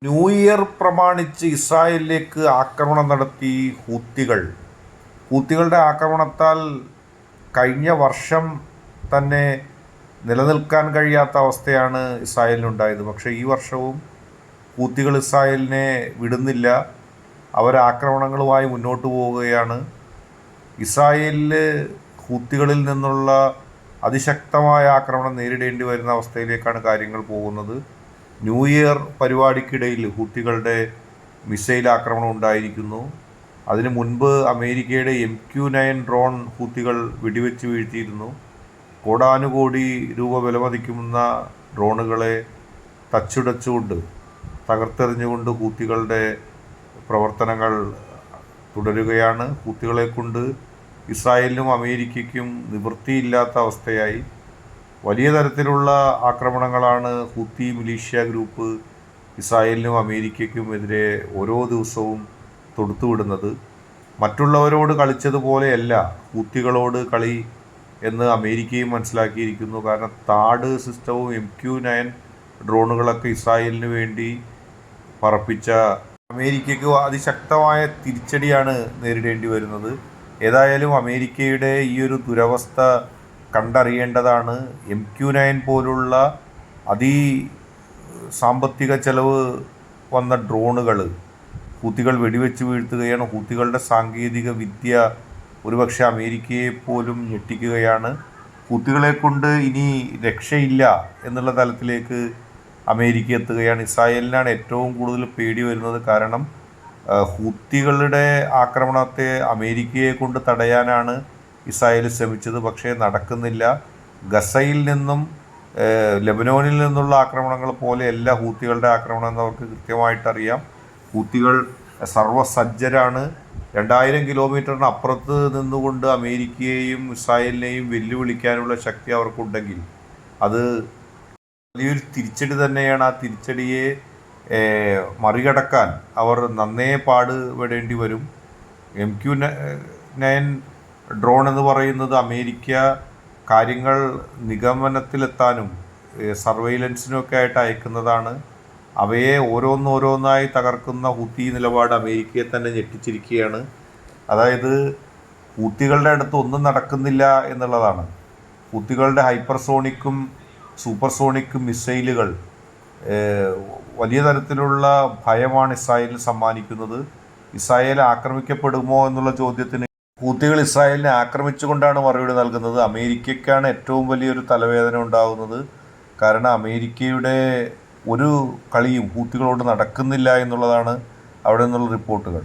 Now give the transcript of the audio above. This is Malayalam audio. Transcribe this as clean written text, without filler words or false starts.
ന്യൂ ഇയർ പ്രമാണിച്ച് ഇസ്രായേലിലേക്ക് ആക്രമണം നടത്തി ഹൂത്തികൾ. ഹൂത്തികളുടെ ആക്രമണത്താൽ കഴിഞ്ഞ വർഷം തന്നെ നിലനിൽക്കാൻ കഴിയാത്ത അവസ്ഥയാണ് ഇസ്രായേലിനുണ്ടായത്. പക്ഷേ ഈ വർഷവും ഹൂത്തികൾ ഇസ്രായേലിനെ വിടുന്നില്ല. അവർ ആക്രമണങ്ങളുമായി മുന്നോട്ട് പോവുകയാണ്. ഇസ്രായേലിൽ ഹൂത്തികളിൽ നിന്നുള്ള അതിശക്തമായ ആക്രമണം നേരിടേണ്ടി വരുന്ന അവസ്ഥയിലേക്കാണ് കാര്യങ്ങൾ പോകുന്നത്. ന്യൂ ഇയർ പരിപാടിക്കിടയിൽ ഹൂത്തികളുടെ മിസൈൽ ആക്രമണം ഉണ്ടായിരിക്കുന്നു. അതിനു മുൻപ് അമേരിക്കയുടെ MQ-9 ഡ്രോൺ ഹൂത്തികൾ വെടിവെച്ച് വീഴ്ത്തിയിരുന്നു. കോടാനുകോടി രൂപ വിലമതിക്കുന്ന ഡ്രോണുകളെ തച്ചുടച്ചുകൊണ്ട് തകർത്തെറിഞ്ഞുകൊണ്ട് ഹൂത്തികളുടെ പ്രവർത്തനങ്ങൾ തുടരുകയാണ്. ഹൂത്തികളെ കൊണ്ട് ഇസ്രായേലിനും അമേരിക്കയ്ക്കും നിവൃത്തിയില്ലാത്ത അവസ്ഥയായി. വലിയ തരത്തിലുള്ള ആക്രമണങ്ങളാണ് ഹൂത്തി മിലീഷ്യ ഗ്രൂപ്പ് ഇസ്രായേലിനും അമേരിക്കയ്ക്കും എതിരെ ഓരോ ദിവസവും തൊടുത്തുവിടുന്നത്. മറ്റുള്ളവരോട് കളിച്ചതുപോലെയല്ല ഹൂത്തികളോട് കളി എന്ന് അമേരിക്കയും മനസ്സിലാക്കിയിരിക്കുന്നു. കാരണം താഡ് സിസ്റ്റവും MQ-9 ഡ്രോണുകളൊക്കെ ഇസ്രായേലിന് വേണ്ടി പറപ്പിച്ച അമേരിക്കയ്ക്ക് അതിശക്തമായ തിരിച്ചടിയാണ് നേരിടേണ്ടി വരുന്നത്. ഏതായാലും അമേരിക്കയുടെ ഈ ഒരു ദുരവസ്ഥ കണ്ടറിയേണ്ടതാണ്. MQ-9 പോലുള്ള സാമ്പത്തിക ചെലവ് വന്ന ഡ്രോണുകൾ ഹൂത്തികൾ വെടിവെച്ച് വീഴ്ത്തുകയാണ്. ഹൂത്തികളുടെ സാങ്കേതിക വിദ്യ ഒരുപക്ഷെ അമേരിക്കയെ പോലും ഞെട്ടിക്കുകയാണ്. ഹൂത്തികളെ കൊണ്ട് ഇനി രക്ഷയില്ല എന്നുള്ള തലത്തിലേക്ക് അമേരിക്ക എത്തുകയാണ്. ഇസ്രായേലിനാണ് ഏറ്റവും കൂടുതൽ പേടി വരുന്നത്. കാരണം ഹൂത്തികളുടെ ആക്രമണത്തെ അമേരിക്കയെ കൊണ്ട് തടയാനാണ് ഇസ്രായേൽ ശ്രമിച്ചത്. പക്ഷേ നടക്കുന്നില്ല. ഗസയിൽ നിന്നും ലെബനോനിൽ നിന്നുള്ള ആക്രമണങ്ങൾ പോലെയല്ല ഹൂത്തികളുടെ ആക്രമണം എന്നവർക്ക് കൃത്യമായിട്ടറിയാം. ഹൂത്തികൾ സർവ്വസജ്ജരാണ്. 2000 കിലോമീറ്ററിന് അപ്പുറത്ത് നിന്നുകൊണ്ട് അമേരിക്കയെയും ഇസ്രായേലിനെയും വെല്ലുവിളിക്കാനുള്ള ശക്തി അവർക്കുണ്ടെങ്കിൽ അത് വലിയൊരു തിരിച്ചടി തന്നെയാണ്. ആ തിരിച്ചടിയെ മറികടക്കാൻ അവർ നന്നേ പാടുപെടേണ്ടി വരും. MQ-9 ഡ്രോൺ എന്ന് പറയുന്നത് അമേരിക്ക കാര്യങ്ങൾ നിഗമനത്തിലെത്താനും സർവൈലൻസിനൊക്കെ ആയിട്ട് അയക്കുന്നതാണ്. അവയെ ഓരോന്നോരോന്നായി തകർക്കുന്ന ഹൂത്തി നിലപാട് അമേരിക്കയെ തന്നെ ഞെട്ടിച്ചിരിക്കുകയാണ്. അതായത് ഹൂത്തികളുടെ അടുത്ത് ഒന്നും നടക്കുന്നില്ല എന്നുള്ളതാണ്. ഹൂത്തികളുടെ ഹൈപ്പർസോണിക്കും സൂപ്പർസോണിക് മിസൈലുകൾ വലിയ തരത്തിലുള്ള ഭയമാണ് ഇസ്രായേലിന് സമ്മാനിക്കുന്നത്. ഇസ്രായേൽ ആക്രമിക്കപ്പെടുമോ എന്നുള്ള ചോദ്യത്തിന് ഹൂത്തികൾ ഇസ്രായേലിനെ ആക്രമിച്ചുകൊണ്ടാണ് മറുപടി നൽകുന്നത്. അമേരിക്കയ്ക്കാണ് ഏറ്റവും വലിയൊരു തലവേദന ഉണ്ടാകുന്നത്. കാരണം അമേരിക്കയുടെ ഒരു കളിയും ഹൂത്തികളോട് നടക്കുന്നില്ല എന്നുള്ളതാണ് അവിടെ നിന്നുള്ള റിപ്പോർട്ടുകൾ.